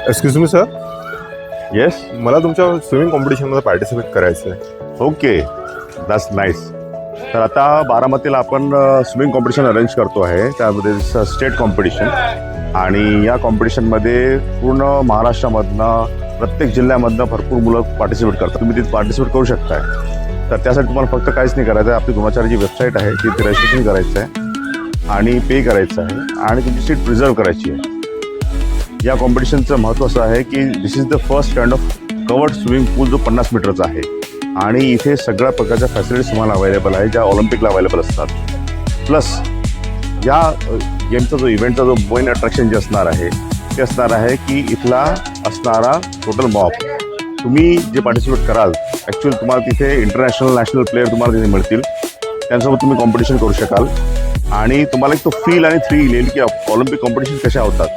Excuse me sir, yes. मला तुमच्या swimming कॉम्पिटिशनमध्ये पार्टिसिपेट करायचं आहे. Okay, that's nice. तर आता बारामतीला आपण स्विमिंग कॉम्पिटिशन अरेंज करतो आहे. त्यामध्ये स्टेट कॉम्पिटिशन, आणि या कॉम्पिटिशनमध्ये पूर्ण महाराष्ट्रामधनं प्रत्येक जिल्ह्यामधनं भरपूर मुलं पार्टिसिपेट करतात. तुम्ही तिथे पार्टिसिपेट करू शकताय. तर त्यासाठी तुम्हाला फक्त काहीच नाही करायचं आहे. आपली द्रोणाचार्यची वेबसाईट आहे, तिथे रजिस्ट्रेशन करायचं आहे आणि पे करायचं आहे आणि तुमची सीट रिझर्व करायची आहे. या कॉम्पिटिशनचं महत्त्व असं आहे की this is the first kind of covered swimming pool जो 50 मीटरचा आहे, आणि इथे सगळ्या प्रकारच्या फॅसिलिटीज तुम्हाला अवेलेबल आहे ज्या ऑलिम्पिकला अवेलेबल असतात. प्लस या गेमचा जो इव्हेंटचा जो मेन अट्रॅक्शन जे असणार आहे ते असणार आहे की इथला असणारा टोटल मॉप. तुम्ही जे पार्टिसिपेट कराल ॲक्च्युअली तुम्हाला तिथे इंटरनॅशनल नॅशनल प्लेयर तुम्हाला तिथे मिळतील. त्यांच्यासोबत तुम्ही कॉम्पिटिशन करू शकाल आणि तुम्हाला एक तो फील आणि थ्रिल येईल की ऑलिम्पिक कॉम्पिटिशन कशा होतात.